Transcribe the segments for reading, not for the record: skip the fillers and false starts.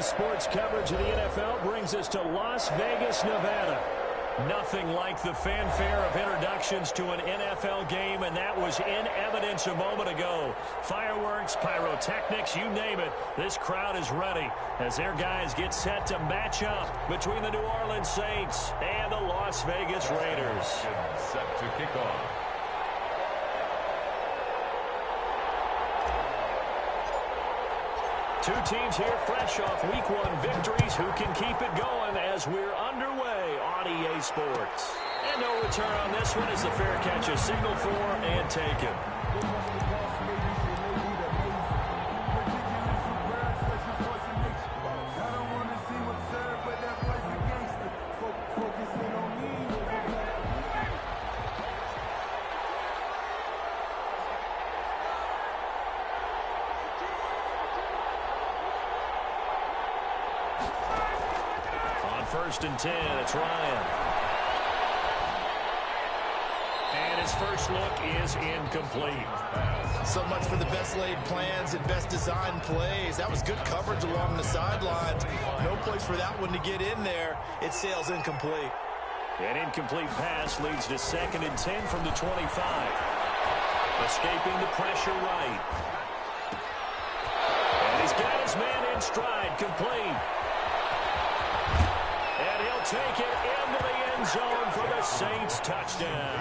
sports coverage of the NFL brings us to Las Vegas, Nevada. Nothing like the fanfare of introductions to an NFL game, and that was in evidence a moment ago. Fireworks, pyrotechnics, you name it. This crowd is ready as their guys get set to match up between the New Orleans Saints and the Las Vegas Raiders. Set to kick off. Two teams here fresh off Week 1 victories. Who can keep it going as we're underway on EA Sports? And no return on this one as the fair catch is signaled for and taken. First and 10, it's Ryan. And his first look is incomplete. So much for the best laid plans and best designed plays. That was good coverage along the sidelines. No place for that one to get in there. It sails incomplete. An incomplete pass leads to 2nd and 10 from the 25. Escaping the pressure right. And he's got his man in stride, complete. And he'll take it into the end zone for the Saints touchdown.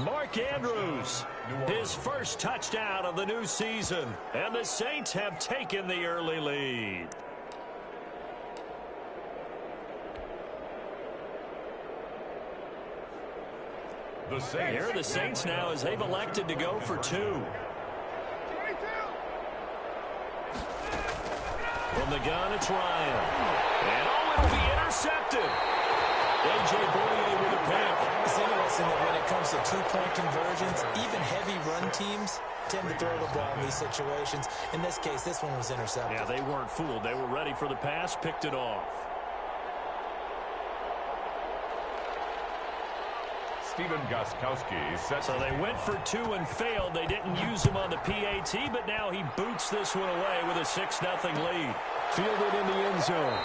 Mark Andrews, his first touchdown of the new season. And the Saints have taken the early lead. Here are the Saints now as they've elected to go for 2. From the gun, it's Ryan. And it'll be intercepted. A.J. Bournier with a pick. It's interesting that when it comes to two-point conversions, even heavy run teams tend to throw the ball in these situations. In this case, this one was intercepted. Yeah, they weren't fooled. They were ready for the pass, picked it off. Steven Gostkowski set. So they went for 2 and failed. They didn't use him on the PAT, but now he boots this one away with a 6-0 lead. Fielded in the end zone.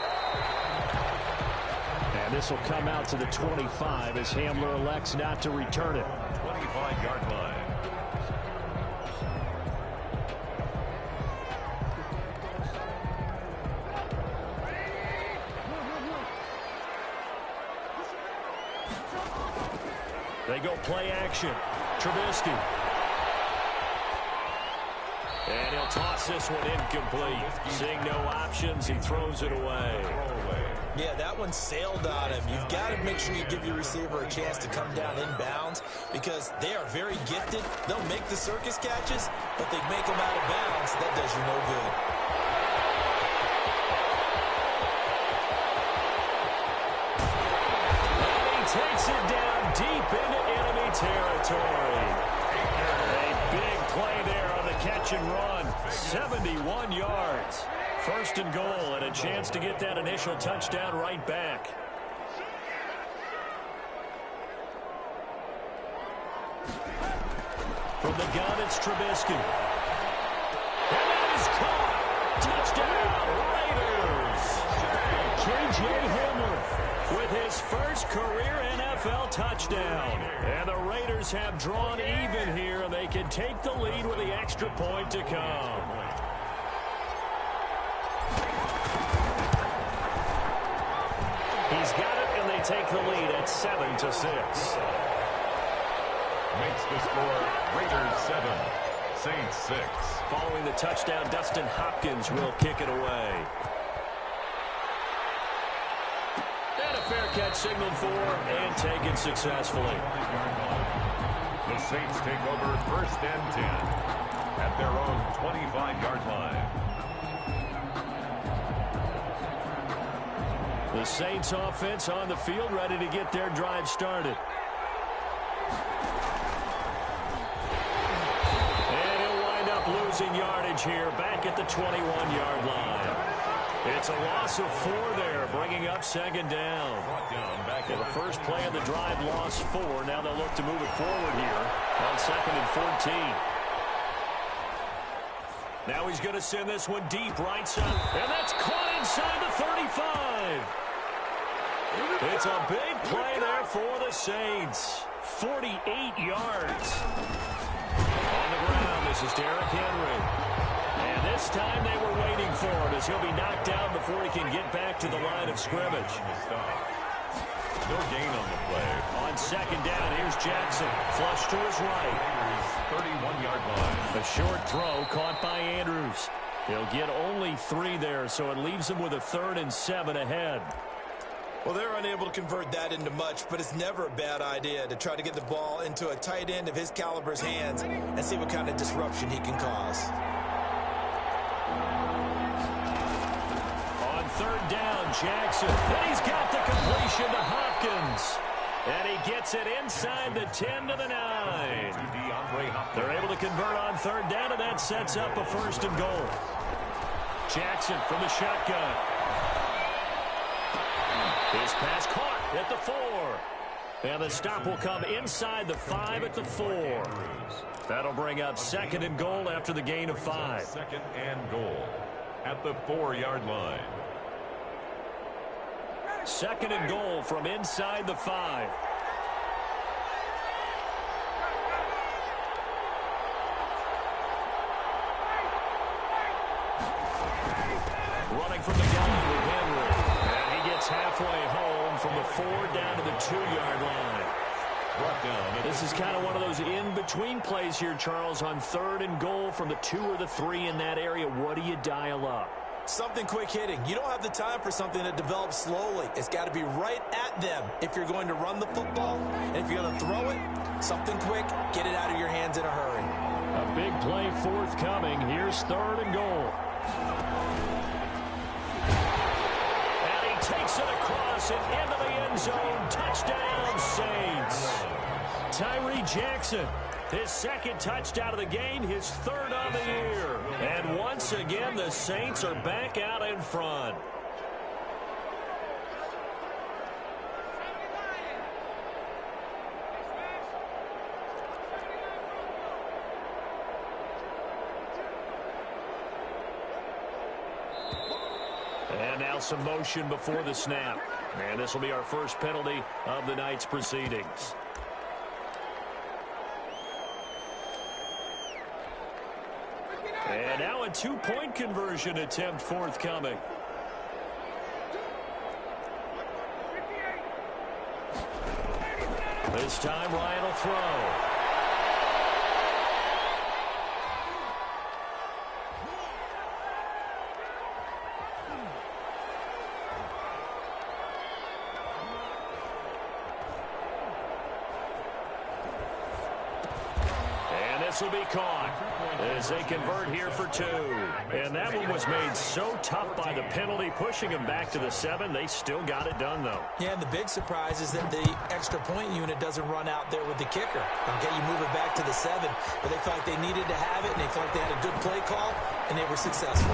And this will come out to the 25 as Hamler elects not to return it. 25-yard line. They go play action. Trubisky. And he'll toss this one incomplete. Seeing no options, he throws it away. Yeah, that one sailed on him. You've got to make sure you give your receiver a chance to come down inbounds because they are very gifted. They'll make the circus catches, but they make them out of bounds. That does you no good. Takes it down deep into enemy territory. A big play there on the catch and run. 71 yards. First and goal and a chance to get that initial touchdown right back. From the gun, it's Trubisky. And that is caught. Touchdown, Raiders. K.J. Hamler with his first career NFL touchdown. And the Raiders have drawn even here, and they can take the lead with the extra point to come. He's got it, and they take the lead at 7-6. Makes the score Raiders 7, Saints 6. Following the touchdown, Dustin Hopkins will kick it away. Fair catch signaled for and taken successfully. The Saints take over 1st and 10 at their own 25-yard line. The Saints offense on the field ready to get their drive started. And he'll wind up losing yardage here back at the 21-yard line. It's a loss of 4 there, bringing up 2nd down. Well, the first play of the drive lost 4. Now they'll look to move it forward here on 2nd and 14. Now he's going to send this one deep right side. And that's caught inside the 35. It's a big play there for the Saints. 48 yards. On the ground, this is Derrick Henry. And this time they were waiting for it as he'll be knocked down before he can get back to the line of scrimmage. No gain on the play. On second down, here's Jackson. Flush to his right. 31-yard line. A short throw caught by Andrews. He'll get only 3 there, so it leaves him with a 3rd and 7 ahead. Well, they're unable to convert that into much, but it's never a bad idea to try to get the ball into a tight end of his caliber's hands and see what kind of disruption he can cause. On 3rd down, Jackson. And he's got the completion to Hopkins. And he gets it inside the 10 to the 9. They're able to convert on 3rd down, and that sets up a 1st and goal. Jackson from the shotgun. His pass caught at the 4. And the stop will come inside the 5 at the 4. That'll bring up 2nd and goal after the gain of 5. 2nd and goal at the 4-yard line. 2nd and goal from inside the 5. Running from the gun with Henry. And he gets halfway home from the 4 down to the 2-yard line. This is kind of one of those in-between plays here, Charles, on 3rd and goal from the 2 or the 3 in that area. What do you dial up? Something quick hitting. You don't have the time for something that develops slowly. It's got to be right at them if you're going to run the football. And if you're going to throw it, something quick, get it out of your hands in a hurry. A big play forthcoming. Here's 3rd and goal. And he takes it across and into the end zone. Touchdown, Saints. Tyree Jackson. His 2nd touchdown of the game, his 3rd on the year. And once again, the Saints are back out in front. And now some motion before the snap. And this will be our first penalty of the night's proceedings. And now a 2-point conversion attempt forthcoming. This time Ryan will throw. This will be caught as they convert here for 2. And that one was made so tough by the penalty, pushing them back to the 7. They still got it done, though. Yeah, and the big surprise is that the extra point unit doesn't run out there with the kicker. Okay, you move it back to the 7, but they felt like they needed to have it, and they felt like they had a good play call, and they were successful.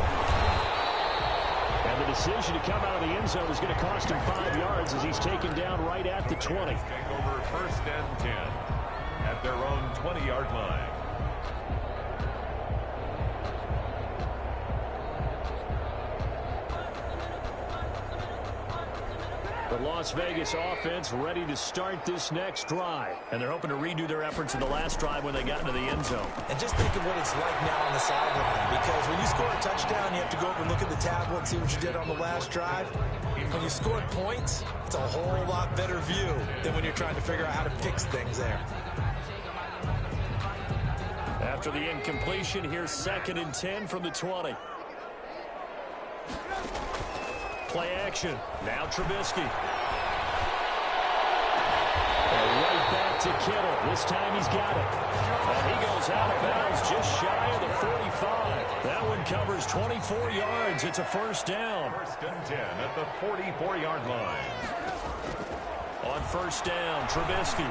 And the decision to come out of the end zone is going to cost him 5 yards as he's taken down right at the 20. Take over 1st and 10 at their own 20-yard line. The Las Vegas offense ready to start this next drive. And they're hoping to redo their efforts in the last drive when they got into the end zone. And just think of what it's like now on the sideline. Because when you score a touchdown, you have to go over and look at the tablet and see what you did on the last drive. When you scored points, it's a whole lot better view than when you're trying to figure out how to fix things there. After the incompletion, here's 2nd and 10 from the 20. Play action. Now Trubisky. Right back to Kittle. This time he's got it. And he goes out of bounds just shy of the 45. That one covers 24 yards. It's a 1st down. 1st and 10 at the 44-yard line. On 1st down, Trubisky.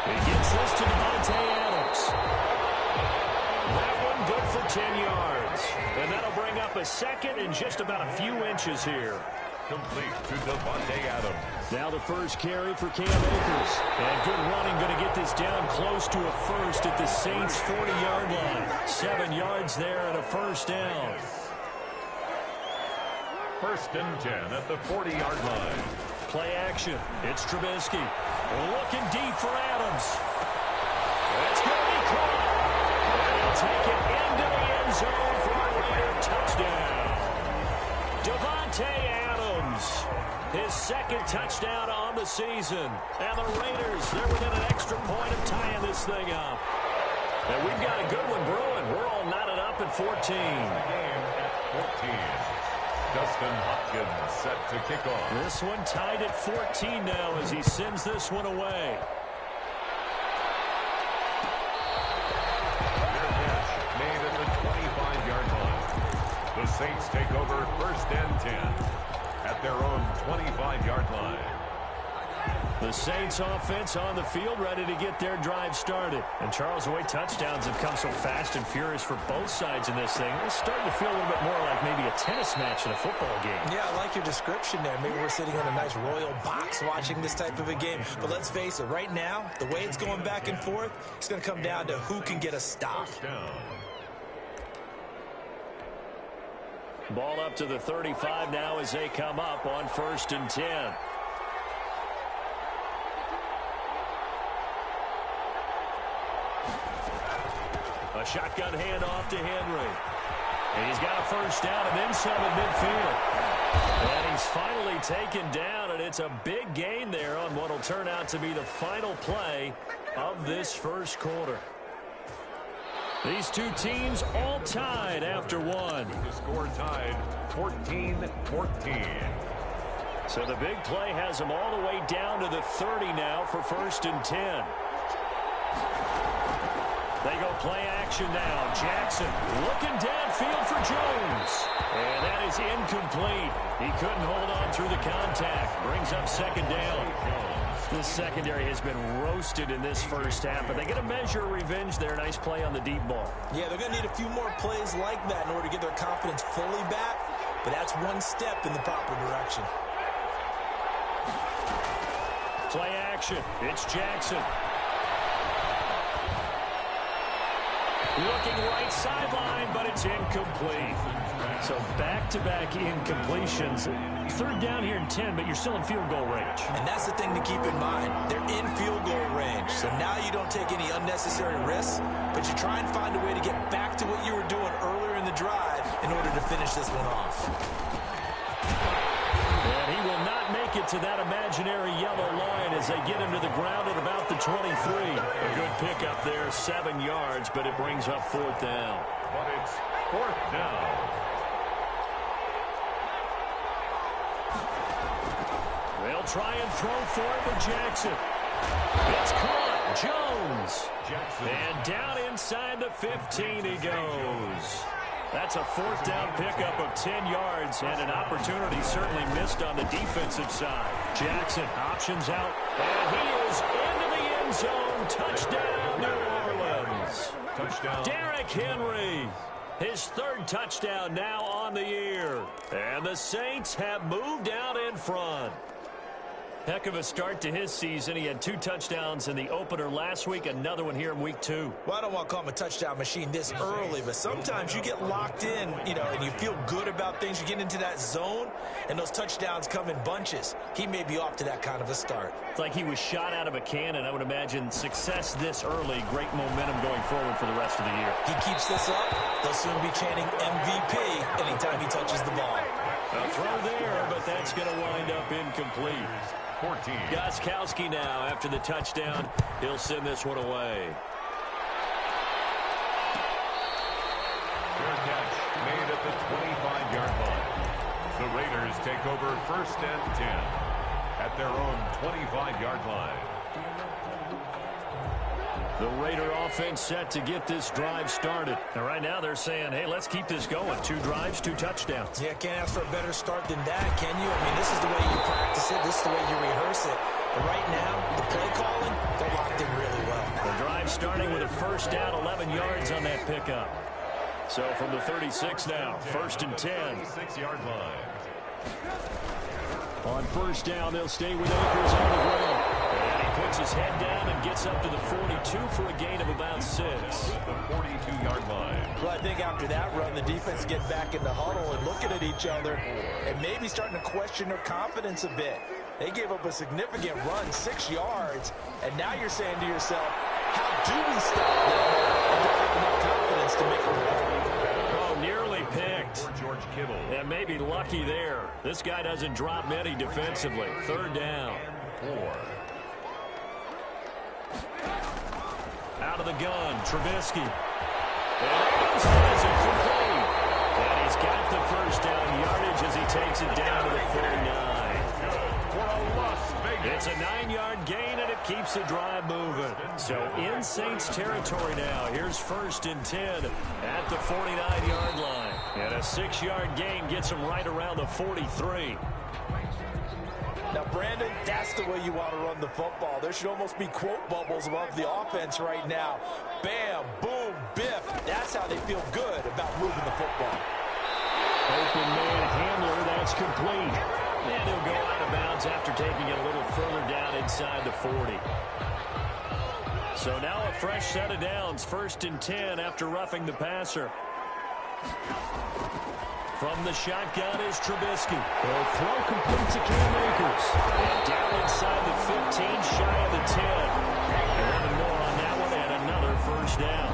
He gets this to Devontae Adams. That one good for 10 yards. And that'll bring up a 2nd and just about a few inches here. Complete to Devontae Adams. Now the first carry for Cam Akers. And good running, going to get this down close to a first at the Saints' 40-yard line. 7 yards there and a first down. First and 10 at the 40-yard line. Play action. It's Trubisky. Looking deep for Adams. It's going to be caught. And he'll take it into the end zone for a Raider touchdown. Devontae Adams, his second touchdown on the season. And the Raiders, they're within an extra point of tying this thing up. And we've got a good one brewing. We're all knotted up at 14. Game at 14. Dustin Hopkins set to kick off. This one tied at 14 now as he sends this one away. Their catch made at the 25-yard line. The Saints take over first and 10 at their own 25-yard line. The Saints offense on the field ready to get their drive started. And Charles, the way touchdowns have come so fast and furious for both sides in this thing, it's starting to feel a little bit more like maybe a tennis match in a football game. Yeah, I like your description there. Maybe we're sitting in a nice royal box watching this type of a game. But let's face it, right now, the way it's going back and forth, it's going to come down to who can get a stop. First down. Ball up to the 35 now as they come up on first and 10. A shotgun handoff to Henry. And he's got a first down and then some at midfield. And he's finally taken down, and it's a big gain there on what will turn out to be the final play of this first quarter. These two teams all tied after one. The score tied 14-14. So the big play has them all the way down to the 30 now for first and 10. They go play action now. Jackson looking downfield for Jones. And that is incomplete. He couldn't hold on through the contact. Brings up second down. This secondary has been roasted in this first half, but they get a measure of revenge there. Nice play on the deep ball. Yeah, they're going to need a few more plays like that in order to get their confidence fully back, but that's one step in the proper direction. Play action. It's Jackson. Looking right sideline, but it's incomplete. So back-to-back incompletions. Third down here in 10, but you're still in field goal range. And that's the thing to keep in mind. They're in field goal range. So now you don't take any unnecessary risks, but you try and find a way to get back to what you were doing earlier in the drive in order to finish this one off. And he will not make it to that imaginary yellow line as they get him to the ground at about the 23. A good pickup there, 7 yards, but it brings up fourth down. But it's fourth down. They'll try and throw for it with Jackson. It's caught. Jones. Jackson. And down inside the 15 he goes. That's a fourth down pickup of 10 yards and an opportunity certainly missed on the defensive side. Jackson options out, and he is into the end zone. Touchdown, New Orleans. Touchdown. Derrick Henry, his third touchdown now on the year. And the Saints have moved out in front. Heck of a start to his season. He had 2 touchdowns in the opener last week, another one here in week 2. Well, I don't want to call him a touchdown machine this early, but sometimes you get locked in, and you feel good about things. You get into that zone, and those touchdowns come in bunches. He may be off to that kind of a start. It's like he was shot out of a cannon. I would imagine success this early, great momentum going forward for the rest of the year. He keeps this up, they'll soon be chanting MVP anytime he touches the ball. A throw there, but that's going to wind up incomplete. 14. Gostkowski now after the touchdown. He'll send this one away. Fair catch made at the 25-yard line. The Raiders take over first and 10 at their own 25-yard line. The Raider offense set to get this drive started. And right now they're saying, hey, let's keep this going. 2 drives, 2 touchdowns. Yeah, can't ask for a better start than that, can you? I mean, this is the way you practice it. This is the way you rehearse it. But right now, the play calling, they're locked in really well. The drive starting with a first down, 11 yards on that pickup. So from the 36 now, first and 10. 36-yard line. On first down, they'll stay with Akers on the ground. And he puts his head down and gets up to the 42 for a gain of about 6. The 42-yard line. Well, I think after that run, the defense get back in the huddle and looking at each other and maybe starting to question their confidence a bit. They gave up a significant run, 6 yards, and now you're saying to yourself, how do we stop them and don't have enough confidence to make a play? Oh, nearly picked. For George Kittle. And maybe lucky there. This guy doesn't drop many defensively. Third down. 4. Out of the gun, Trubisky. And is incomplete. And he's got the first down yardage as he takes it down to the 49. For a Las Vegas. It's a 9-yard gain, and it keeps the drive moving. So in Saints territory now. Here's first and 10 at the 49-yard line. And a 6-yard gain gets him right around the 43. Now, Brandon, that's the way you want to run the football. There should almost be quote bubbles above the offense right now. Bam, boom, biff. That's how they feel good about moving the football. Open man handler, that's complete. And he'll go out of bounds after taking it a little further down inside the 40. So now a fresh set of downs, first and 10 after roughing the passer. From the shotgun is Trubisky. He'll throw complete to Cam Akers. And down inside the 15, shy of the 10. 11 more on that one, and another first down.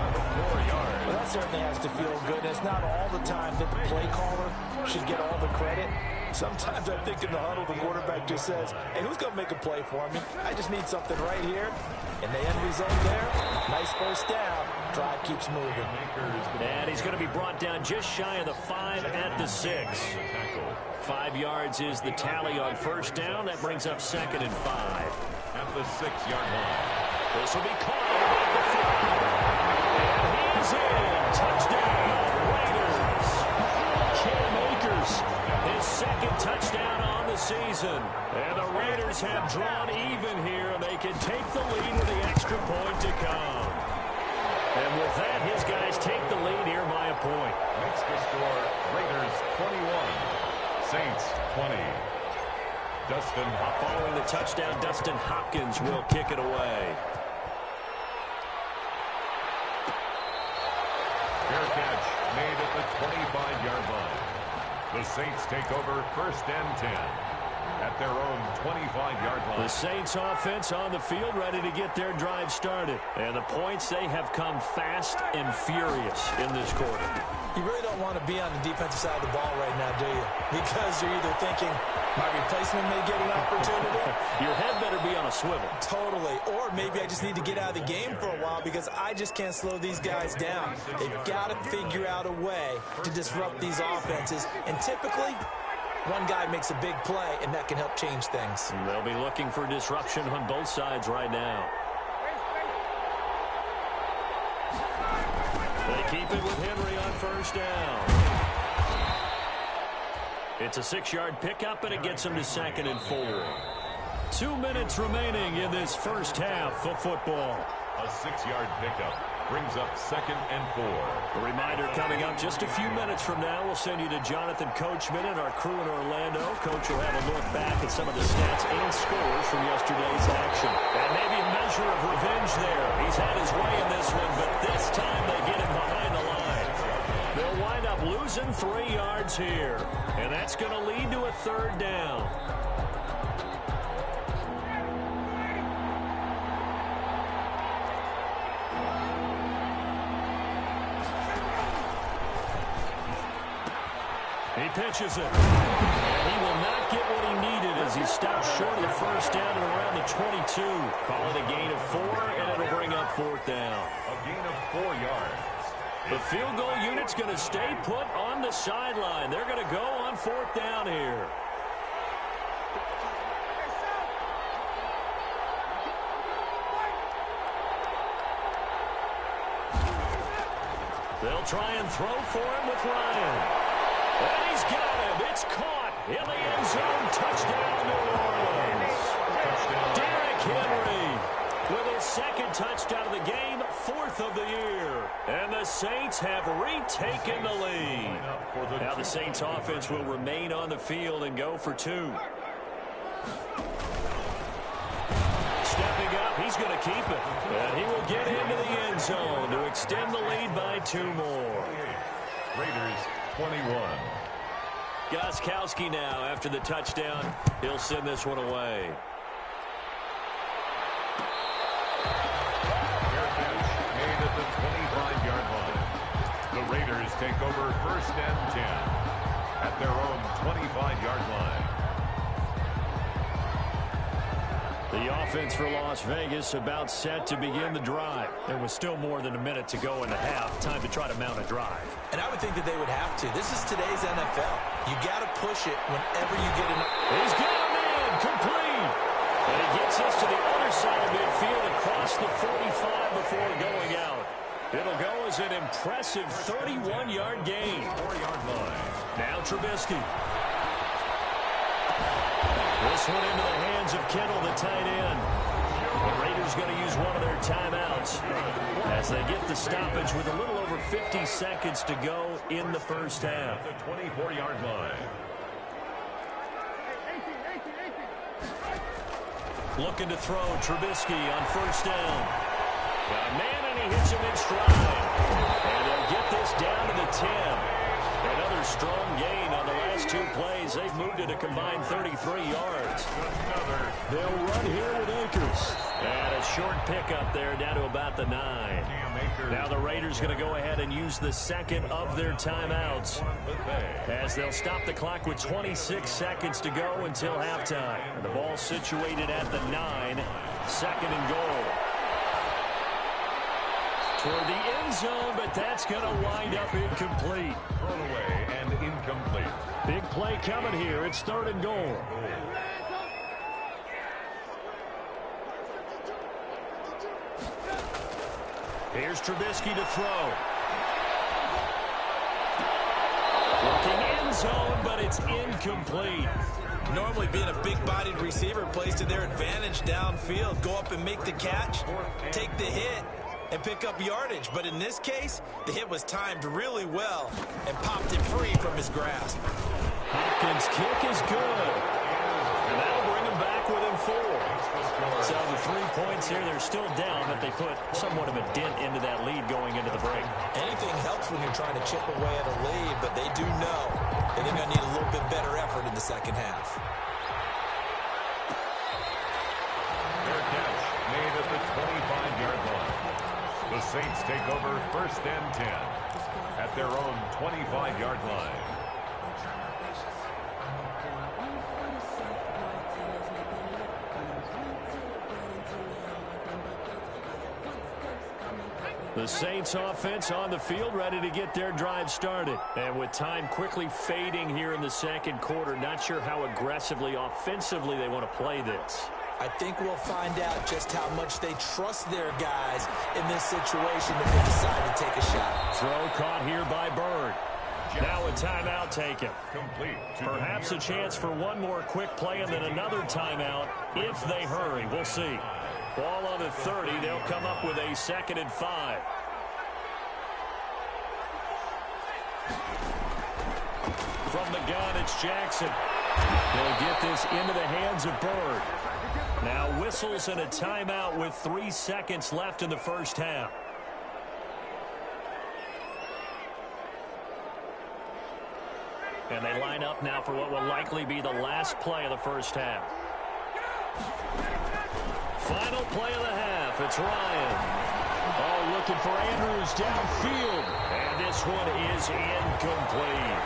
4 yards. Well, that certainly has to feel good. It's not all the time that the play caller should get all the credit. Sometimes I think in the huddle, the quarterback just says, hey, who's going to make a play for me? I just need something right here. And the end result there, nice first down. Drive keeps moving. And he's going to be brought down just shy of the 5 at the 6. 5 yards is the tally on first down. That brings up second and 5. At the 6-yard line. This will be caught at the 5. And he's in. Touchdown, Raiders. Cam Akers, his second touchdown on the season. And the Raiders have drawn even here. They can take the lead with the extra point to come. And with that, his guys take the lead here by a point. Makes the score Raiders 21, Saints 20. Dustin Hopkins. Following the touchdown, Dustin Hopkins will kick it away. Fair catch made at the 25-yard line. The Saints take over first and 10 at their own 25-yard line. The Saints offense on the field ready to get their drive started. And the points, they have come fast and furious in this quarter. You really don't want to be on the defensive side of the ball right now, do you? Because you're either thinking, my replacement may get an opportunity. Your head better be on a swivel. Totally. Or maybe I just need to get out of the game for a while because I just can't slow these guys down. They've got to figure out a way to disrupt these offenses. And typically, one guy makes a big play, and that can help change things. And they'll be looking for disruption on both sides right now. They keep it with Henry on first down. It's a 6-yard pickup, and it gets him to second and 4. 2 minutes remaining in this first half of football. A 6-yard pickup brings up second and 4. A reminder coming up just a few minutes from now. We'll send you to Jonathan Coachman and our crew in Orlando. Coach will have a look back at some of the stats and scores from yesterday's action. And maybe a measure of revenge there. He's had his way in this one, but this time they get him behind the line. They'll wind up losing 3 yards here. And that's going to lead to a third down. He pitches it. And he will not get what he needed as he stops short of the first down and around the 22. Call it a gain of 4, and it'll bring up fourth down. A gain of 4 yards. The field goal unit's going to stay put on the sideline. They're going to go on fourth down here. They'll try and throw for him with Ryan. And he's got him. It's caught in the end zone. Touchdown, New Orleans. Derrick Henry with his second touchdown of the game, 4th of the year. And the Saints have retaken the lead. Now the Saints offense will remain on the field and go for 2. Stepping up, he's going to keep it. And he will get into the end zone to extend the lead by 2 more. Raiders 21. Gostkowski now after the touchdown. He'll send this one away. Made at the 25-yard line. The Raiders take over 1st and 10 at their own 25-yard line. The offense for Las Vegas about set to begin the drive. There was still more than a minute to go in the half. Time to try to mount a drive. And I would think that they would have to. This is today's NFL. You got to push it whenever you get in. He's got him in. Complete. And he gets us to the other side of midfield across the 45 before going out. It'll go as an impressive 31-yard gain. 4-yard line. Now Trubisky. This one into the hands of Kittle, the tight end. The Raiders going to use one of their timeouts as they get the stoppage with a little over 50 seconds to go in the first half. The 24-yard line. Looking to throw Trubisky on 1st down. Got a man, and he hits him in stride. And they'll get this down to the 10. Another strong gain on the last 2 plays. They've moved it a combined 33 yards. They'll run here with Akers. And a short pickup there down to about the 9. Now the Raiders going to go ahead and use the second of their timeouts as they'll stop the clock with 26 seconds to go until halftime. And the ball situated at the 9. 2nd and goal. Toward the end zone, but that's going to wind up incomplete. Thrown away and incomplete. Big play coming here. It's 3rd and goal. Here's Trubisky to throw. Looking end zone, but it's incomplete. Normally being a big-bodied receiver plays to their advantage downfield. Go up and make the catch, take the hit, and pick up yardage. But in this case, the hit was timed really well and popped it free from his grasp. Hopkins' kick is good. And that'll bring him back within 4. So the 3 points here, they're still down, but they put somewhat of a dent into that lead going into the break. Anything helps when you're trying to chip away at a lead, but they do know that they're going to need a little bit better effort in the second half. Their catch made at the 25-yard line. The Saints take over 1st and 10 at their own 25-yard line. The Saints offense on the field, ready to get their drive started. And with time quickly fading here in the 2nd quarter, not sure how aggressively, offensively they want to play this. I think we'll find out just how much they trust their guys in this situation if they decide to take a shot. Throw caught here by Bird. Now a timeout taken. Complete. Perhaps a chance for one more quick play and then another timeout if they hurry. We'll see. Ball on the 30. They'll come up with a 2nd and 5. From the gun, it's Jackson. They'll get this into the hands of Bird. Now whistles and a timeout with 3 seconds left in the first half. And they line up now for what will likely be the last play of the first half. Final play of the half. It's Ryan. Oh, looking for Andrews downfield. And this one is incomplete.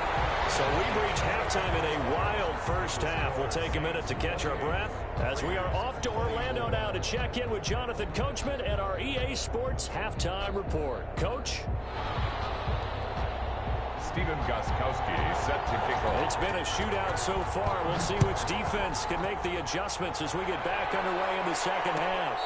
So we've reached halftime in a wild first half. We'll take a minute to catch our breath as we are off to Orlando now to check in with Jonathan Coachman and our EA Sports halftime report. Coach? Stephen Gostkowski set to kick off. It's been a shootout so far. We'll see which defense can make the adjustments as we get back underway in the second half.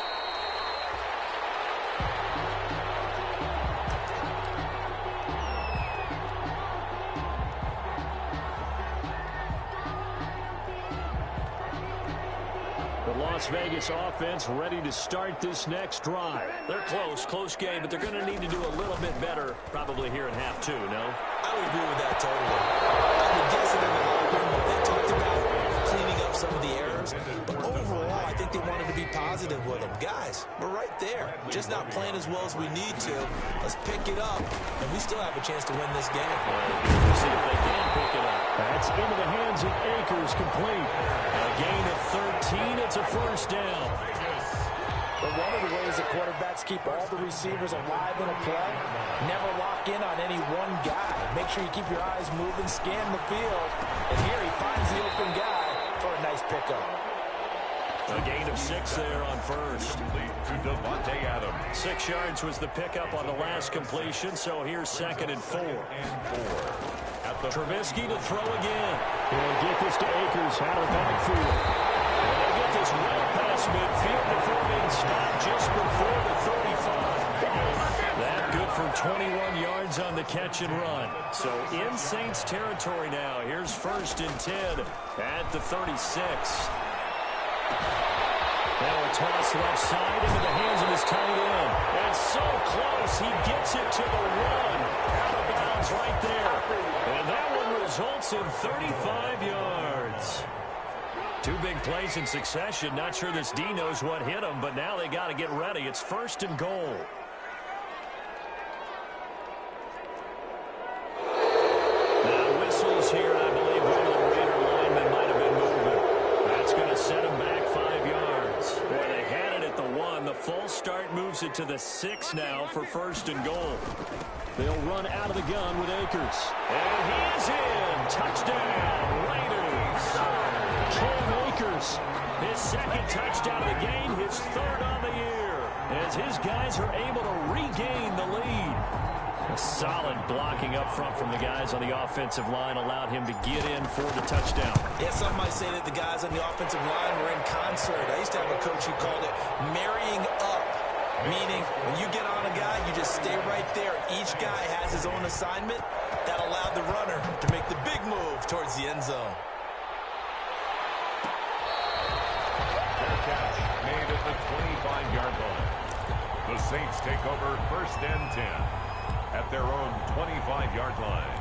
The Las Vegas offense ready to start this next drive. They're close game, but they're going to need to do a little bit better probably here in half 2, no? I would agree with that totally. I would guess it in the locker room, but they talked about cleaning up some of the errors. But overall, I think they wanted to be positive with them. Guys, we're right there. Just not playing as well as we need to. Let's pick it up, and we still have a chance to win this game. We'll see if they can pick it up. That's into the hands of Akers, complete. A gain of 13. It's a first down. But one of the ways that quarterbacks keep all the receivers alive in a play, never lock in on any one guy. Make sure you keep your eyes moving, scan the field, and here he finds the open guy for a nice pickup. A gain of 6 there on first. To Devontae Adams. 6 yards was the pickup on the last completion, so here's 2nd and 4. Trubisky to throw again. He'll get this to Akers out of the backfield. They get this well past midfield before being stopped just before the 35. That good for 21 yards on the catch and run. So in Saints territory now. Here's 1st and 10 at the 36. Now a toss left side into the hands of his tight end. And so close, he gets it to the 1. Out of bounds right there. And that one results in 35 yards. 2 big plays in succession. Not sure this D knows what hit him, but now they got to get ready. It's 1st and goal. Now whistles here, and I believe one of the Raider linemen might have been moving. That's going to set him back 5 yards. Boy, they had it at the 1. The false start moves it to the 6 now for 1st and goal. They'll run out of the gun with Akers. And he is in. Touchdown, Raiders. Cam Akers. His 2nd touchdown of the game, his 3rd on the year. As his guys are able to regain the lead. A solid blocking up front from the guys on the offensive line allowed him to get in for the touchdown. Yeah, some might say that the guys on the offensive line were in concert. I used to have a coach who called it marrying up. Meaning, when you get on a guy, you just stay right there. Each guy has his own assignment. That allowed the runner to make the big move towards the end zone. Their catch made at the 25-yard line. The Saints take over 1st and 10 at their own 25-yard line.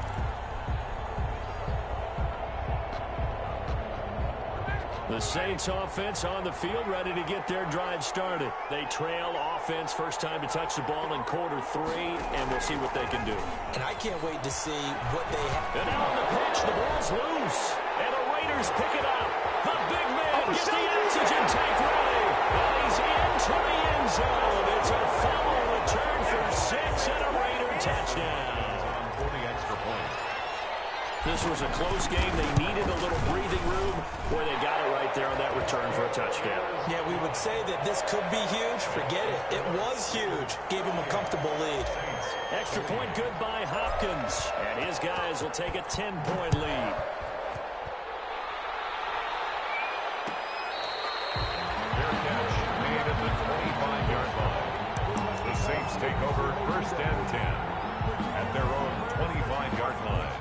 The Saints offense on the field, ready to get their drive started. They trail offense, first time to touch the ball in quarter 3, and we'll see what they can do. And I can't wait to see what they have. And out on the pitch, the ball's loose. And the Raiders pick it up. The big man gets the oxygen tank ready. And he's into the end zone. It's a fumble return for 6 and a Raider touchdown. For the extra point. This was a close game. They needed a little breathing room. Boy, they got it right there on that return for a touchdown. Yeah, we would say that this could be huge. Forget it. It was huge. Gave him a comfortable lead. Extra point good by Hopkins. And his guys will take a 10-point lead. Their catch made at the 25-yard line. The Saints take over 1st and 10 at their own 25-yard line.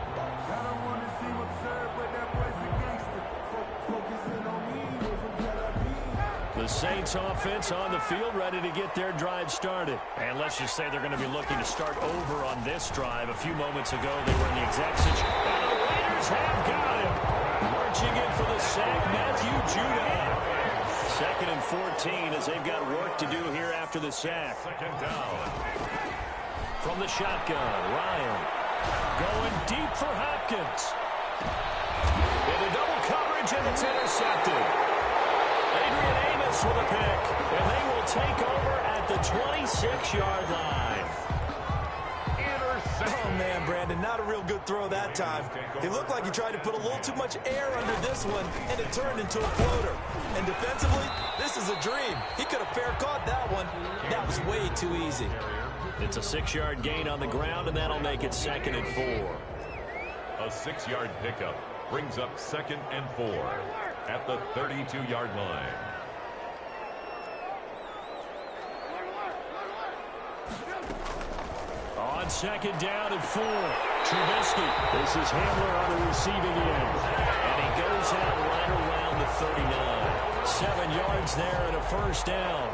The Saints offense on the field, ready to get their drive started. And let's just say they're going to be looking to start over on this drive. A few moments ago, they were in the exact situation. And the Raiders have got him. Marching in for the sack, Matthew Judon. 2nd and 14 as they've got work to do here after the sack. 2nd down. From the shotgun, Ryan going deep for Hopkins. Into double coverage, and it's intercepted. Adrian Amos with a pick, and they will take over at the 26-yard line. Oh, man, Brandon, not a real good throw that time. It looked like he tried to put a little too much air under this one, and it turned into a floater. And defensively, this is a dream. He could have fair caught that one. That was way too easy. It's a 6-yard gain on the ground, and that'll make it 2nd and 4. A 6-yard pickup brings up 2nd and 4 at the 32-yard line. On 2nd down and 4, Trubisky. This is Hamler on the receiving end. And he goes out right around the 39. 7 yards there and a first down.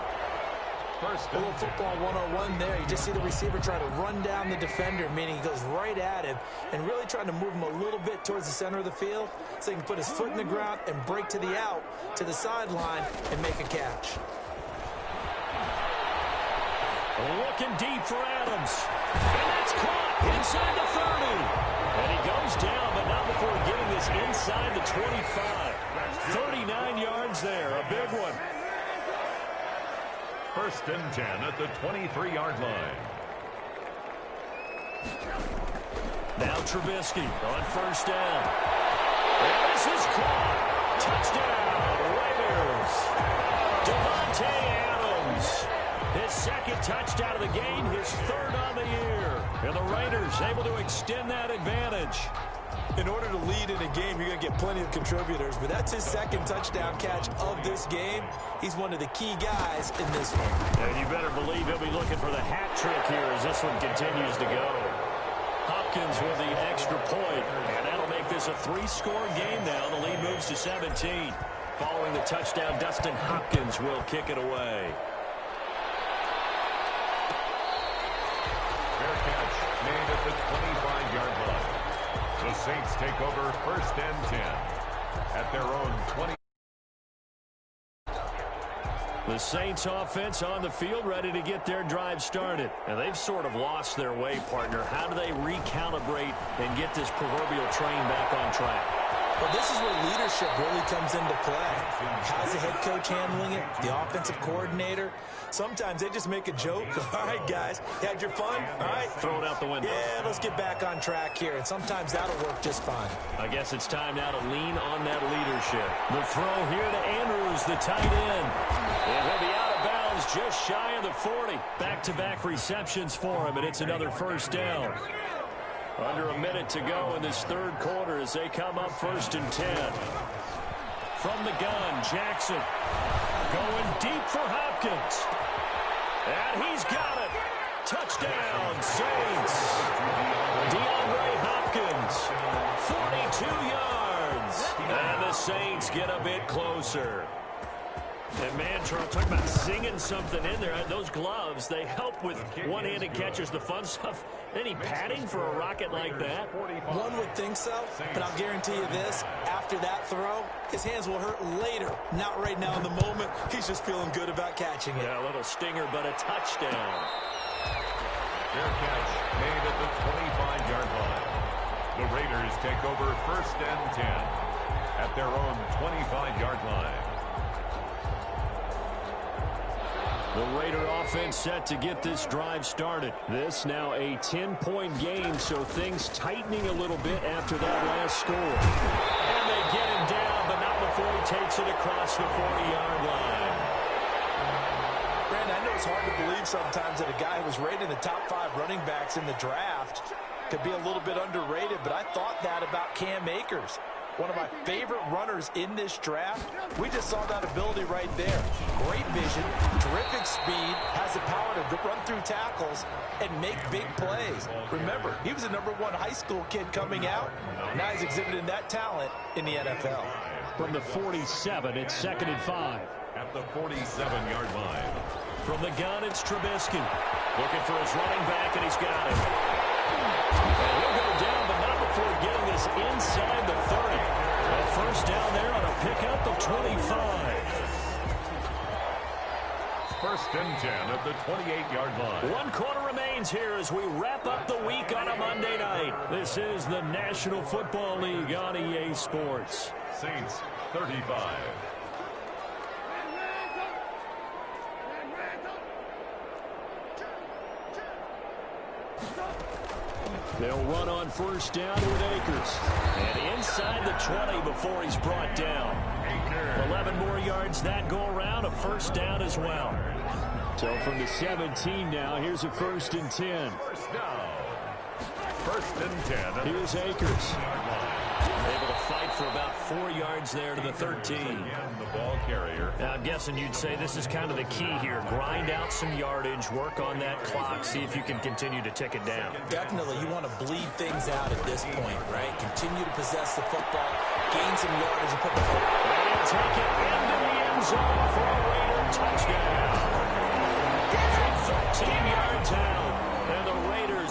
A little football 101 there. You just see the receiver try to run down the defender, meaning he goes right at him and really trying to move him a little bit towards the center of the field so he can put his foot in the ground and break to the out, to the sideline, and make a catch. Looking deep for Adams. And that's caught inside the 30. And he goes down, but not before getting this inside the 25. 39 yards there, a big one. 1st and 10 at the 23-yard line. Now Trubisky on 1st down. And this is caught. Touchdown, Raiders. Devontae Adams. His 2nd touchdown of the game, his 3rd on the year. And the Raiders able to extend that advantage. In order to lead in a game, you're going to get plenty of contributors, but that's his 2nd touchdown catch of this game. He's one of the key guys in this one. And you better believe he'll be looking for the hat trick here as this one continues to go. Hopkins with the extra point, and that'll make this a 3-score game now. The lead moves to 17. Following the touchdown, Dustin Hopkins will kick it away. Fair catch made at the 25-yard line. The Saints take over 1st and 10 at their own 20. The Saints offense on the field ready to get their drive started. And they've sort of lost their way, partner. How do they recalibrate and get this proverbial train back on track? Well, this is where leadership really comes into play. How's the head coach handling it? The offensive coordinator? Sometimes they just make a joke. All right, guys, you had your fun? All right. Throw it out the window. Yeah, let's get back on track here. And sometimes that'll work just fine. I guess it's time now to lean on that leadership. The throw here to Andrews, the tight end. And he'll be out of bounds just shy of the 40. Back-to-back receptions for him, and it's another 1st down. Under a minute to go in this 3rd quarter as they come up 1st and 10. From the gun, Jackson going deep for Hopkins. And he's got it. Touchdown, Saints. DeAndre Hopkins, 42 yards. And the Saints get a bit closer. And man, Charles, talking about singing something in there. Those gloves, they help with one-handed catches, the fun stuff. Any padding for a rocket like that? One would think so, but I'll guarantee you this. After that throw, his hands will hurt later. Not right now in the moment. He's just feeling good about catching it. Yeah, a little stinger, but a touchdown. Fair catch made at the 25-yard line. The Raiders take over 1st and 10 at their own 25-yard line. The Raider offense set to get this drive started. This now a 10-point game, so things tightening a little bit after that last score. And they get him down, but not before he takes it across the 40-yard line. Brandon, I know it's hard to believe sometimes that a guy who was rated in the top 5 running backs in the draft could be a little bit underrated, but I thought that about Cam Akers. One of my favorite runners in this draft. We just saw that ability right there. Great vision, terrific speed, has the power to run through tackles and make big plays. Remember, he was a #1 high school kid coming out. Now he's exhibiting that talent in the NFL. From the 47, it's 2nd and 5. At the 47-yard line. From the gun, it's Trubisky. Looking for his running back, and he's got it. And he'll go down, but not before getting this inside the 30. A 1st down there on a pickup of 25. 1st and 10 at the 28-yard line. 1 quarter remains here as we wrap up the week on a Monday night. This is the National Football League on EA Sports. Saints 35. They'll run on 1st down with Akers. And inside the 20 before he's brought down. 11 more yards that go around, a 1st down as well. So from the 17 now, here's a 1st and 10. 1st down. 1st and 10. Here's Akers. Able to fight for about 4 yards there to the 13. The ball carrier. Now, I'm guessing you'd say this is kind of the key here. Grind out some yardage, work on that clock, see if you can continue to tick it down. Definitely, you want to bleed things out at this point, right? Continue to possess the football, gain some yardage, and put the football. And take it into the end zone for a Raider touchdown.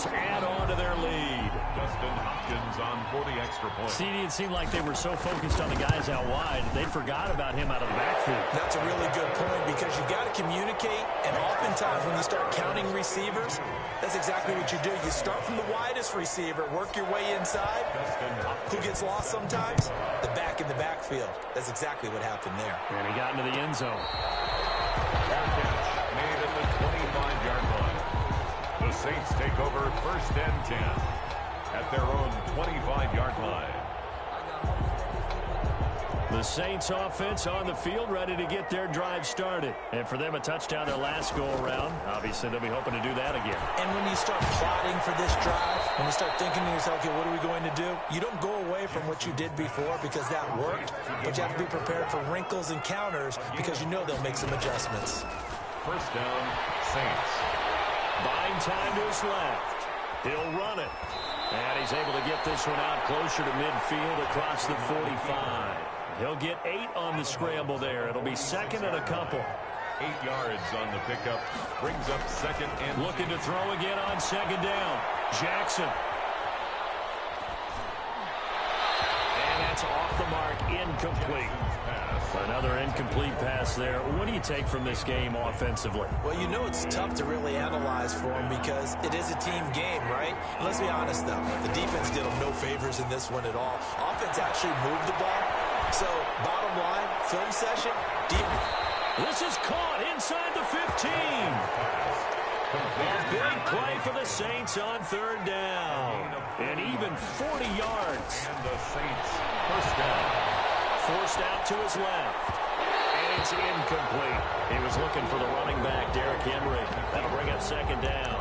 Raiders add on to their lead. Justin Hopkins on for the extra point. See, it seemed like they were so focused on the guys out wide, they forgot about him out of the backfield. That's a really good point because you got to communicate, and oftentimes when you start counting receivers, that's exactly what you do. You start from the widest receiver, work your way inside. Who gets lost sometimes? The back in the backfield. That's exactly what happened there. And he got into the end zone. Fair catch made at the 25-yard line. The Saints take over 1st and 10 at their own 25-yard line. The Saints offense on the field, ready to get their drive started. And for them, a touchdown their last go-around. Obviously, they'll be hoping to do that again. And when you start plotting for this drive, when you start thinking to yourself, okay, what are we going to do? You don't go away from what you did before because that worked, but you have to be prepared for wrinkles and counters because you know they'll make some adjustments. 1st down, Saints. Buying time to his left. He'll run it. And he's able to get this one out closer to midfield across the 45. He'll get 8 on the scramble there. It'll be 2nd and a couple. 8 yards on the pickup. Brings up 2nd and... Looking to throw again on 2nd down. Jackson. And that's off the mark. Incomplete. Another incomplete pass there. What do you take from this game offensively? Well, you know it's tough to really analyze for them because it is a team game, right? And let's be honest, though. The defense did them no favors in this one at all. Offense actually moved the ball. So, bottom line, film session, deep. This is caught inside the 15. A big play for the Saints on 3rd down. And even 40 yards. And the Saints 1st down. Forced out to his left. And it's incomplete. He was looking for the running back, Derrick Henry. That'll bring up 2nd down.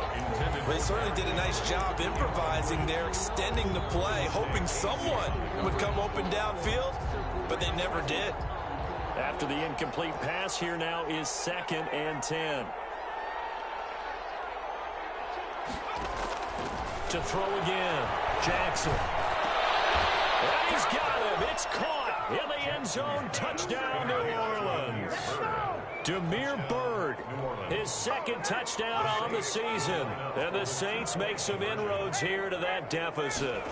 They certainly did a nice job improvising there, extending the play, hoping someone would come open downfield, but they never did. After the incomplete pass, here now is 2nd and 10. To throw again, Jackson. And he's got him. It's caught in the end zone. Touchdown, New Orleans. Demir Bird, his 2nd touchdown on the season. And the Saints make some inroads here to that deficit.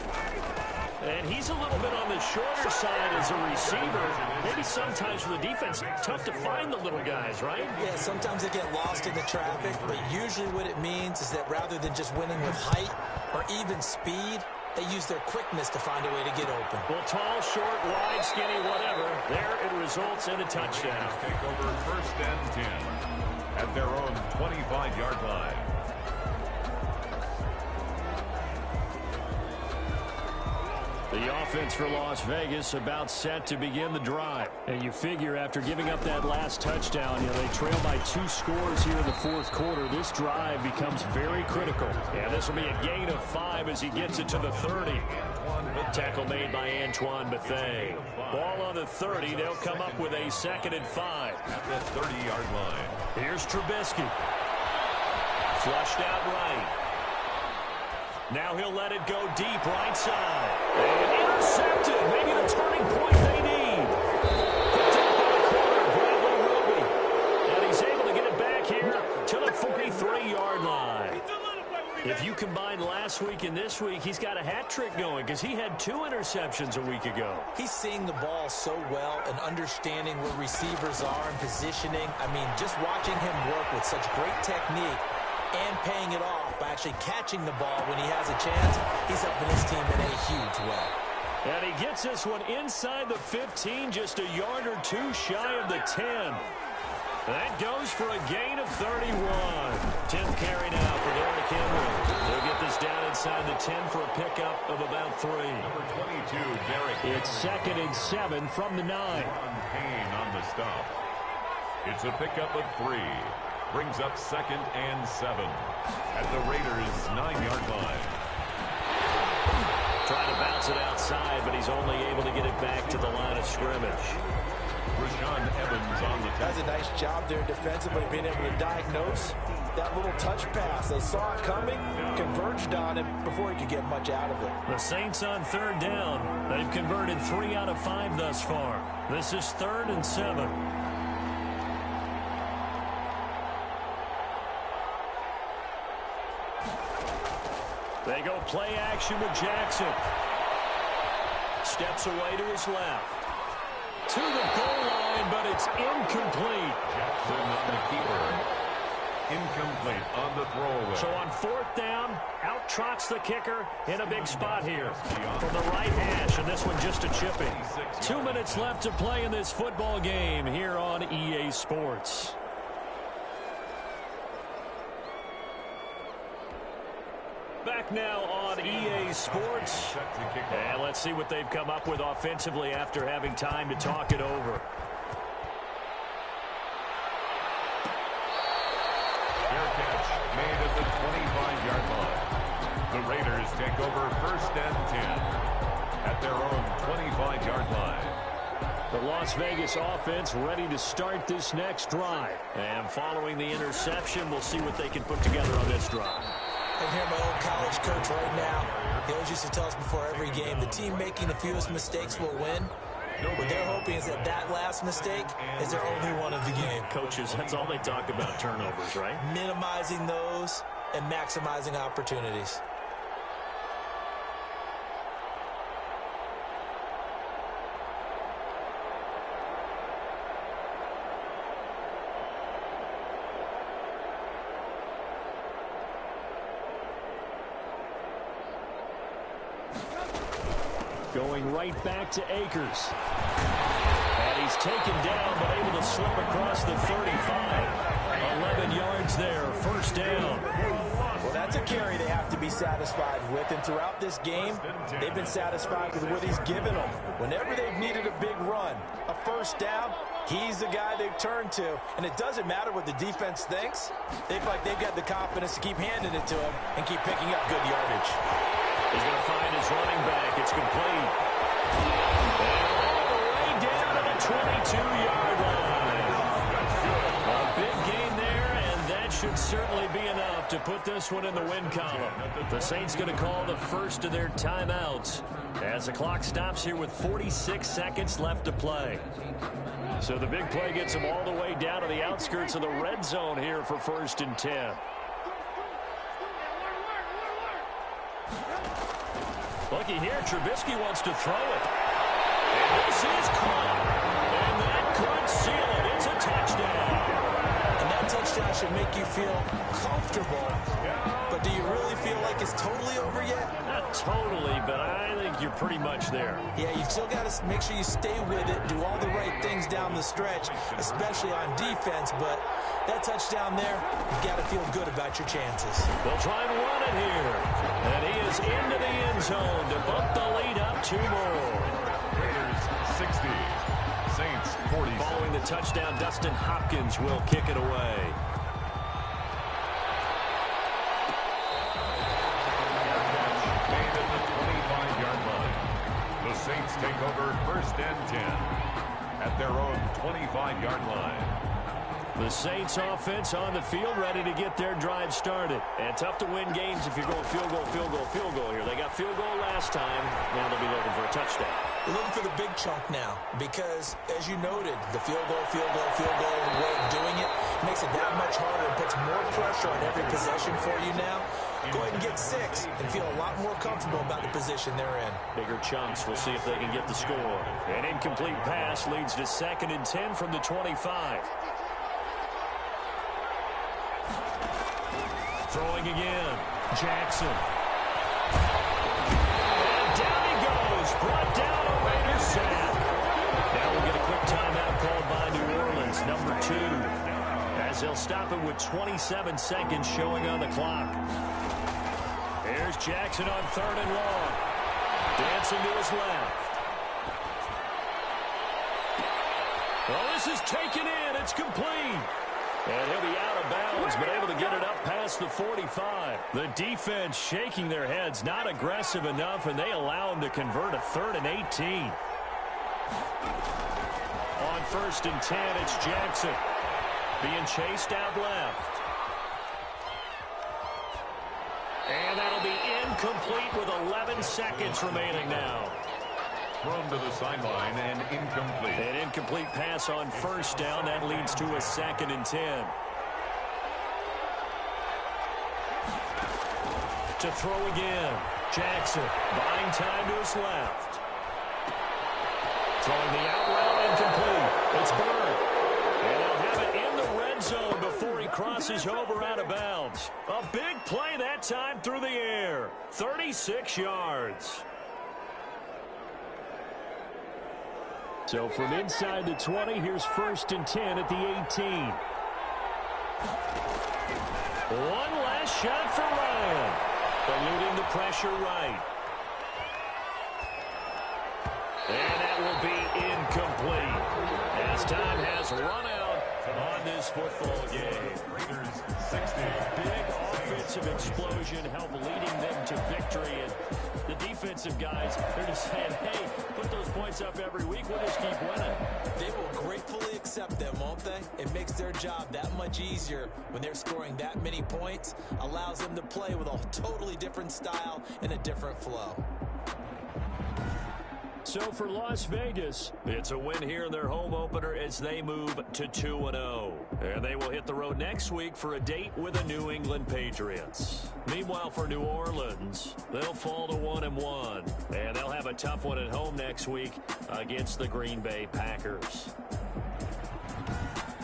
And he's a little bit on the shorter side as a receiver. Maybe sometimes for the defense, tough to find the little guys, right? Yeah, sometimes they get lost in the traffic, but usually what it means is that rather than just winning with height or even speed, they use their quickness to find a way to get open. Well, tall, short, wide, skinny, whatever. There it results in a touchdown. Take over 1st and 10 at their own 25-yard line. The offense for Las Vegas about set to begin the drive. And you figure after giving up that last touchdown, they trail by 2 scores here in the 4th quarter. This drive becomes very critical. And this will be a gain of 5 as he gets it to the 30. Tackle made by Antoine Bethea. Ball on the 30. They'll come up with a 2nd and 5. At the 30-yard line. Here's Trubisky. Flushed out right. Now he'll let it go deep right side. And intercepted. Maybe the turning point they need. Picked up by the corner, Bradley Roby. And he's able to get it back here to the 43-yard line. If you combine last week and this week, he's got a hat trick going because he had 2 interceptions a week ago. He's seeing the ball so well and understanding where receivers are and positioning. I mean, just watching him work with such great technique and paying it off by actually catching the ball when he has a chance, he's helping his team in a huge way. And he gets this one inside the 15, just a yard or 2 shy of the 10. That goes for a gain of 31. 10th carry now for Derrick Henry. They'll get this down inside the 10 for a pickup of about 3. Number 22, Derrick. It's 2nd and 7 from the 9. Payne on the stop. It's a pickup of 3. Brings up 2nd and 7 at the Raiders' 9-yard line. Trying to bounce it outside, but he's only able to get it back to the line of scrimmage. Rashaan Evans on the That's a nice job there defensively, being able to diagnose that little touch pass. They saw it coming, converged on it before he could get much out of it. The Saints on 3rd down. They've converted 3 out of 5 thus far. This is 3rd and 7. They go play action with Jackson. Steps away to his left. To the goal line, but it's incomplete. Jackson on the keeper. Incomplete on the throwaway. So on fourth down, out trots the kicker in a big spot here from the right hash, and this one just a chipping. 2 minutes left to play in this football game here on EA Sports. Back now on EA Sports, and let's see what they've come up with offensively after having time to talk it over. Fair catch made at the 25-yard line. The Raiders take over first and 10 at their own 25-yard line. The Las Vegas offense ready to start this next drive. And following the interception, we'll see what they can put together on this drive. I hear my old college coach right now. He always used to tell us before every game, the team making the fewest mistakes will win. What they're hoping is that that last mistake is their only one of the game. Coaches, that's all they talk about, turnovers, right? Minimizing those and maximizing opportunities. Going right back to Akers. And he's taken down, but able to slip across the 35. 11 yards there, first down. Well, that's a carry they have to be satisfied with. And throughout this game, they've been satisfied with what he's given them. Whenever they've needed a big run, a first down, he's the guy they've turned to. And it doesn't matter what the defense thinks. They feel like they've got the confidence to keep handing it to him and keep picking up good yardage. He's going to find his running back. It's complete. All the way down to the 22-yard line. A big gain there, and that should certainly be enough to put this one in the win column. The Saints going to call the first of their timeouts as the clock stops here with 46 seconds left to play. So the big play gets them all the way down to the outskirts of the red zone here for first and 10. Looky here, Trubisky wants to throw it. And this is caught. And that could seal it. It's a touchdown. And that touchdown should make you feel comfortable. But do you really feel like it's totally over yet? Not totally, but I think you're pretty much there. Yeah, you've still got to make sure you stay with it, do all the right things down the stretch, especially on defense. But that touchdown there, you've got to feel good about your chances. They'll try and run it here. And he is into the end zone to bump the lead up 2 more. Raiders 60, Saints 40. Following the touchdown, Dustin Hopkins will kick it away. Made at the 25-yard line. The Saints take over first and 10 at their own 25-yard line. The Saints offense on the field ready to get their drive started. And tough to win games if you're going field goal, field goal, field goal here. They got field goal last time. Now they'll be looking for a touchdown. They're looking for the big chunk now because, as you noted, the field goal way of doing it makes it that much harder and puts more pressure on every possession for you now. Go ahead and get 6 and feel a lot more comfortable about the position they're in. Bigger chunks. We'll see if they can get the score. An incomplete pass leads to 2nd and 10 from the 25. Throwing again. Jackson. And down he goes. Brought down a Raiders sack. Now we'll get a quick timeout called by New Orleans, number 2. As they'll stop it with 27 seconds showing on the clock. Here's Jackson on 3rd and long. Dancing to his left. Oh, this is taken in. It's complete. And he'll be out of bounds, but able to get it up past the 45. The defense shaking their heads, not aggressive enough, and they allow him to convert a 3rd and 18. On 1st and 10, it's Jackson. Being chased out left. And that'll be incomplete with 11 seconds remaining now. Thrown to the sideline and incomplete. An incomplete pass on 1st down. That leads to a 2nd and 10. To throw again. Jackson buying time to his left. Throwing the out route incomplete. It's Bird. And he'll have it in the red zone before he crosses over out of bounds. A big play that time through the air. 36 yards. So from inside the 20, here's 1st and 10 at the 18. One last shot for Ryan. Eluding the pressure right. And that will be incomplete. As time has run out on this football game. Raiders 60. Big offensive explosion helped leading them to victory. And the defensive guys, they're just saying, hey, put those points up every week. We'll just keep winning. They will gratefully accept them, won't they? It makes their job that much easier when they're scoring that many points. Allows them to play with a totally different style and a different flow. So for Las Vegas, it's a win here in their home opener as they move to 2-0. And they will hit the road next week for a date with the New England Patriots. Meanwhile, for New Orleans, they'll fall to 1-1. And they'll have a tough one at home next week against the Green Bay Packers.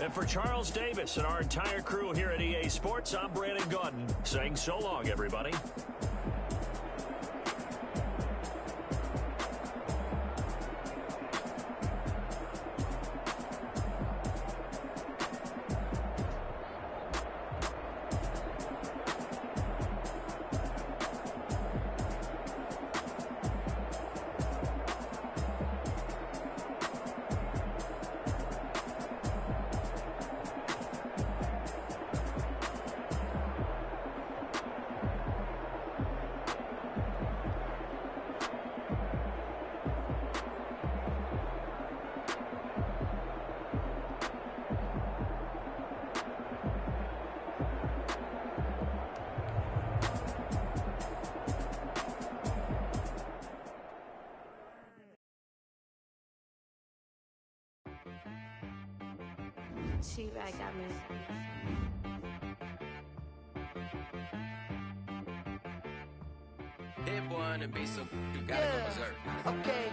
And for Charles Davis and our entire crew here at EA Sports, I'm Brandon Gaudin saying so long, everybody. She-Bag got me. It wanna be so you gotta go berserk. Okay.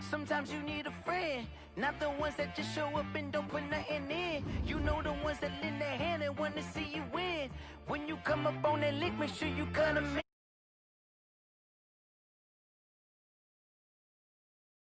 Sometimes you need a friend, not the ones that just show up and don't put nothing in. You know the ones that lend their hand and wanna see you win. When you come up on that lick, make sure you kinda